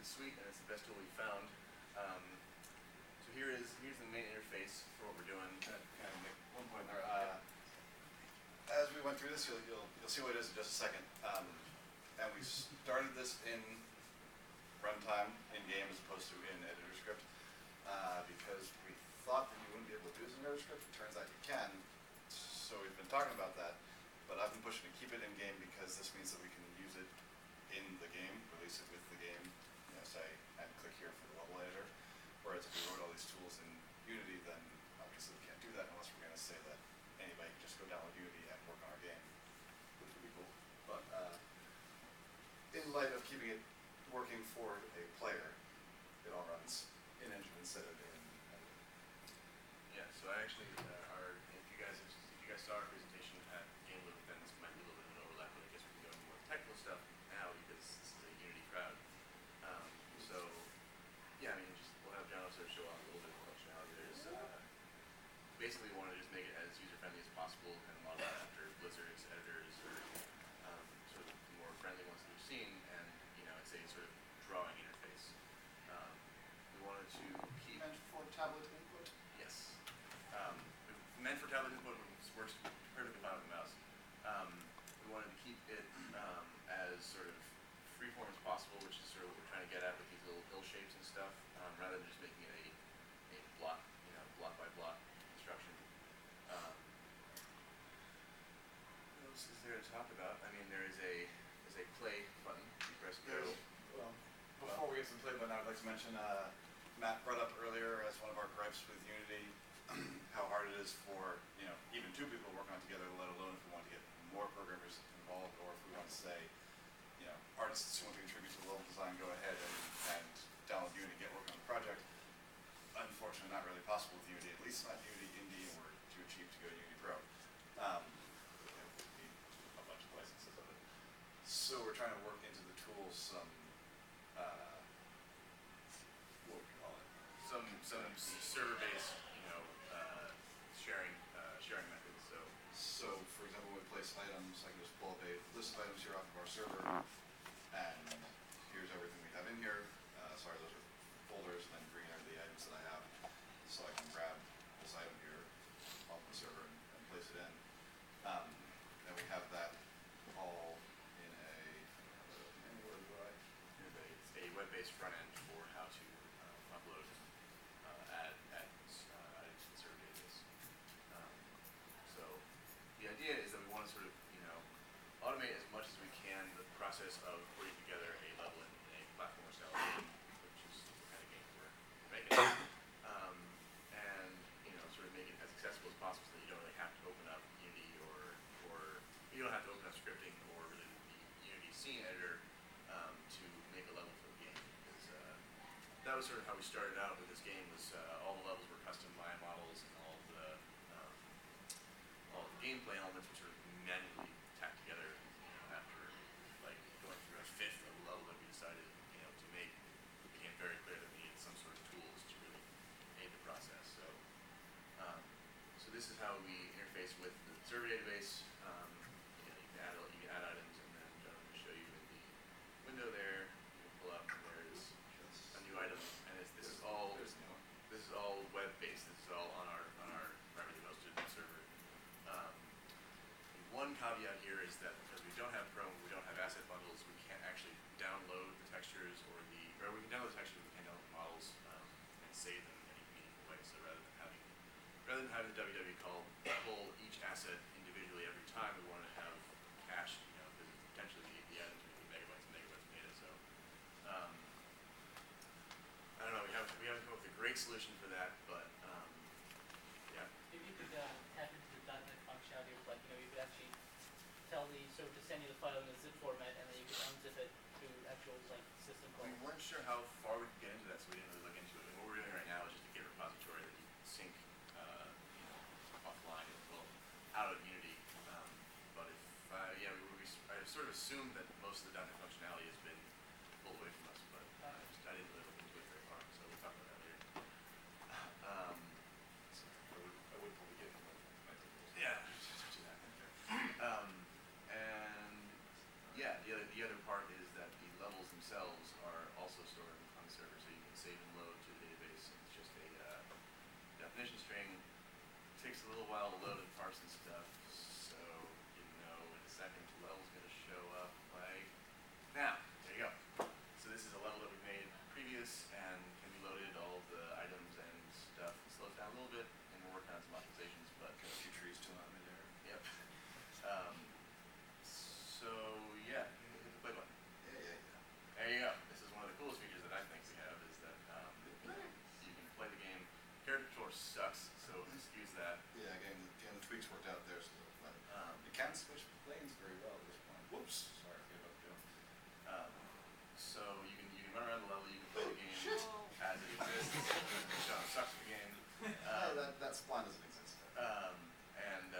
suite, and it's the best tool we found. So here's the main interface for what we're doing. Kind of make one point there. As we went through this, you'll see what it is in just a second. And we started this in runtime in game as opposed to in editor script because we thought that you wouldn't be able to do this in editor script. It turns out you can. So we've been talking about that, but I've been pushing to keep it in game because this means that we can use it in the game, release it with the game. Say and click here for the level editor. Whereas if we wrote all these tools in Unity, then obviously we can't do that unless we're going to say that anybody can just go download Unity and work on our game, which would be cool. But in light of keeping it working for a player, it all runs in Engine instead of in editor. Yeah. So I actually if you guys saw our presentation at Game Loop, then this might be a little bit of an overlap. But I guess we can go into more technical stuff now because this is a Unity crowd. So yeah, I mean, we'll have John also show off a little bit of functionality. There's basically we want to just make it as user friendly as possible and model that after Blizzard's editors or sort of the more friendly ones that we've seen, and it's a sort of drawing interface. We wanted to keep meant for tablet input. Yes, meant for tablet input, works perfectly fine with the mouse. We wanted to keep it as sort of freeform as possible, which is sort of what we're trying to get at with these little hill shapes and stuff, rather than just making it a block, block by block construction. What else is there to talk about? I mean, there's a play button. You press go. Well, before we get to the play button, I would like to mention Matt brought up earlier as one of our gripes with Unity how hard it is for even two people working on together, let alone if we want to get more programmers involved, or if we want to say artists who want to contribute to the level design, go ahead and download Unity, get working on the project. Unfortunately, not really possible with Unity, at least not Unity Indie, and we're too cheap to go to Unity Pro. We need a bunch of licenses of it. So we're trying to work into the tools some, what would you call it? Some server-based, sharing methods. So for example, when we place items, I can just pull up a list of items here off of our server. And here's everything we have in here. Sorry, those are folders, and then green are the items that I have. So I can grab this item here off the server and place it in. And we have that all in It's a web-based front end for how to upload, add items to the server database. So the idea is that we want to sort of automate as much as we can the process of putting together a level in a platform style game, which is the kind of game we're making. And sort of make it as accessible as possible so that you don't really have to open up Unity or you don't have to open up scripting or really the Unity scene editor to make a level for the game. Because that was sort of how we started out with this game. Was all the levels were custom Maya models, and all the gameplay elements were sort of manually tacked together after like going through a fifth of the level that we decided to make. It became very clear that we needed some sort of tools to really aid the process. So this is how we interface with the server database. You can add items, and then John will show you in the window there. You can pull up, and there's a new item, and this is all web-based. This is all on our privately hosted server. One caveat here is that because we don't have Chrome, we don't have asset bundles, we can't actually download the textures or we can download the textures, we can't download the models and save them in any meaningful way. So rather than having the WW pull each asset individually every time, we want to have cached, because potentially the items would be megabytes and megabytes of data. So I don't know. We haven't come up with a great solution for that, but yeah. Maybe you could tap into the .NET functionality of you could actually tell the server to send you the file in a zip format, and then you could unzip it to actual system calls. We weren't sure how far we could get into that, so we didn't really look into it. And what we're doing right now is just a Git repository that you can sync offline, out of Unity. But if I sort of assumed that most of the .NET functionality has been pulled away from us, but I didn't really look into it very far, so we'll talk about that later. I would pull the Git from my tables. Yeah, just do that. And yeah, the other part is that the levels themselves are also stored in a little while to load and parse and stuff, so you know in a second the level's gonna show up like now. There you go. So this is a level that we made previous and can be loaded. All of the items and stuff. It slows down a little bit, and we're working on some optimizations, but Got a few trees still out in there. yep. So yeah, hit the play button. Yeah. There you go. This is one of the coolest features that I think we have is that you can play the game. Character controller sucks, so excuse that. Yeah, getting the tweaks worked out there, so but you can't switch lanes very well at this point. Whoops. Sorry, I gave up, Joe. So you can run around the level, you can play the game Shit. as it exists. John sucks at the game. That spline doesn't exist. And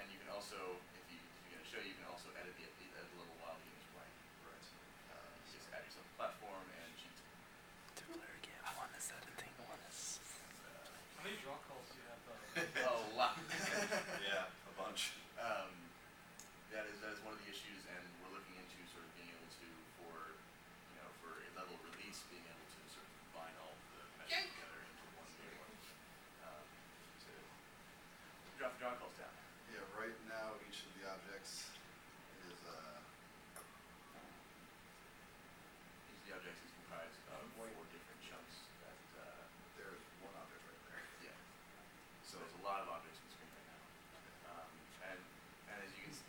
you can also, if you're going to show, you can also edit the level while the game is playing. Right. You just add yourself a platform and cheat. Two-player game, 117, 1 is... How many draw calls do you have? A lot. Yeah, a bunch. That is one of the issues, and we're looking into sort of being able to, for a level release, being able to sort of combine all of the meshes together into one big one. To drop the draw calls down. Yeah, right now each of the objects is Each of the objects is comprised of 4 different chunks that, there's one object right there. yeah. So there's a lot of objects on the screen right now. And as you can see,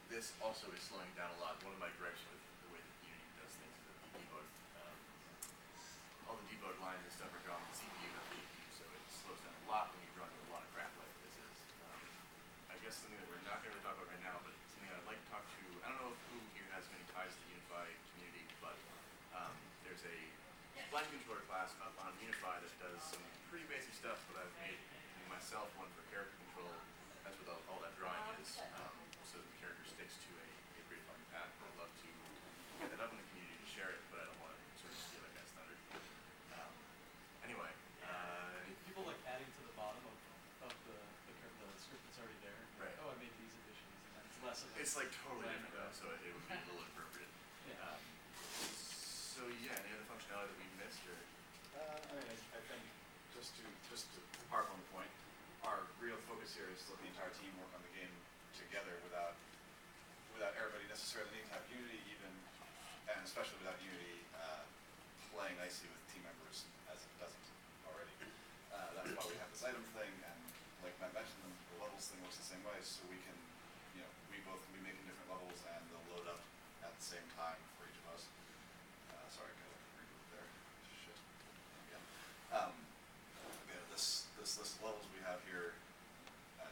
this also is slowing down a lot. One of my gripes with the way that Unity does things is that the debug, all the debug lines and stuff are drawn with the CPU, not the GPU, so it slows down a lot when you're running a lot of crap like this is. I guess something that we're not going to talk about right now, but something I'd like to talk to, I don't know who here has many ties to the Unify community, but there's a blind controller class up on Unify that does some pretty basic stuff, but I've made myself one for character control. That's what all that drawing is, so the character sticks to a predefined path. I'd love to get that up in the community to share it, but I don't want to sort of steal that guy's thunder. Anyway, People like adding to the bottom of the script that's already there. Right. Oh, I made these additions, and then it's less of a... it's like totally Right. different though, so it would be a little inappropriate. Yeah. So yeah, any other functionality that we missed or? I think just to harp on the point, our real focus here is to let the entire team work on the game together without everybody necessarily needing to have Unity even, and especially without Unity playing nicely with team members as it doesn't already. That's why we have this item thing, and like Matt mentioned, the levels thing works the same way, so we can, we both can be making different levels and they'll load up at the same time for each of us. Sorry, I got a reboot there. Shit. Again. We have this list of levels we have here.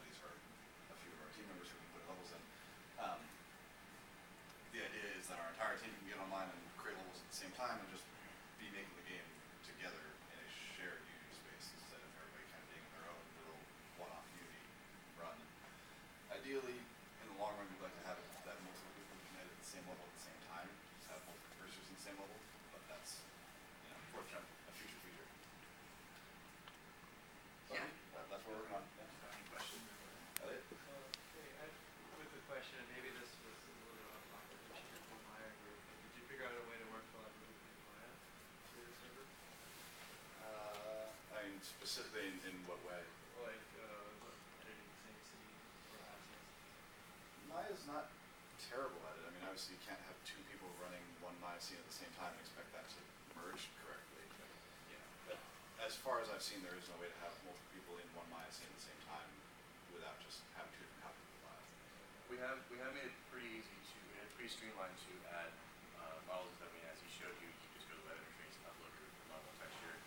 These are a few of our team members who can put levels in. The idea is that our entire team can get online and create levels at the same time and just be making the game together in a shared Unity space instead of everybody kind of being in their own little one-off Unity run. Ideally, in the long run, we'd like to have it that multiple people can edit the same level at the same time, just have multiple cursors in the same level, but that's, a future feature. So, Yeah. That's what we're working on. Yeah. Any questions? Elliot? With the question, maybe this was a little bit off topic, but you did the Maya group. Did you figure out a way to work collaboratively in Maya through the server? I mean, specifically in what way? Like, editing the same scene or assets? Maya's not terrible at it. I mean, obviously you can't have 2 people running one Maya scene at the same time and expect that to merge correctly. But as far as I've seen, there is no way to have multiple people in one Maya scene at the same time without just having 2 different copies of the file. We have made it pretty easy pretty streamlined to add models. I mean, as he showed you, you just go to the web interface and upload your model texture.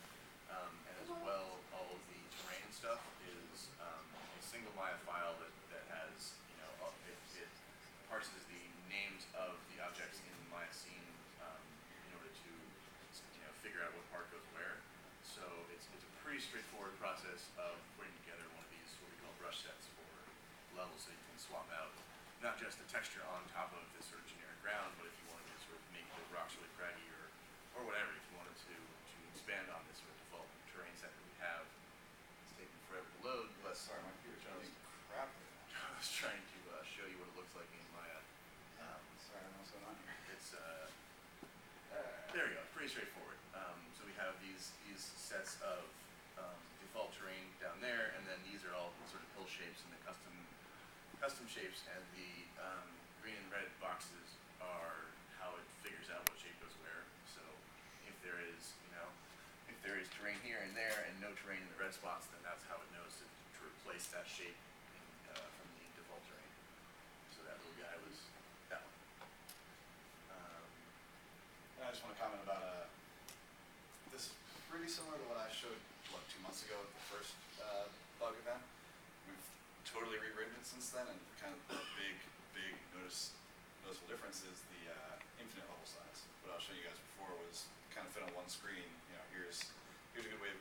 And as well, all of the terrain stuff is a single Maya file that has, it parses the names of the objects in the Maya scene in order to, figure out what part goes where. So it's a pretty straightforward process of putting together one of these what we call brush sets for levels, so you can swap out not just the texture on top of this sort of generic ground, but if you wanted to sort of make the rocks really craggy or whatever, if you wanted to expand on this sort of default terrain set that we have. It's taking forever to load, but Sorry, my computer's running crap right now. I was trying to show you what it looks like in Maya. Sorry, I don't know what's going on here. It's there we go, pretty straightforward. So we have these sets of default terrain down there, and then these are all sort custom shapes, and the green and red boxes are how it figures out what shape goes where. So if there is, if there is terrain here and there and no terrain in the red spots, then that's how it knows to replace that shape from the default terrain. So that little guy was that one. And I just want to comment about this is pretty similar to what I showed 2 months ago at the first bug event. We've totally rewritten it since then, and kind of the big noticeable difference is the infinite level size. What I'll show you guys before was kind of fit on one screen. Here's a good way of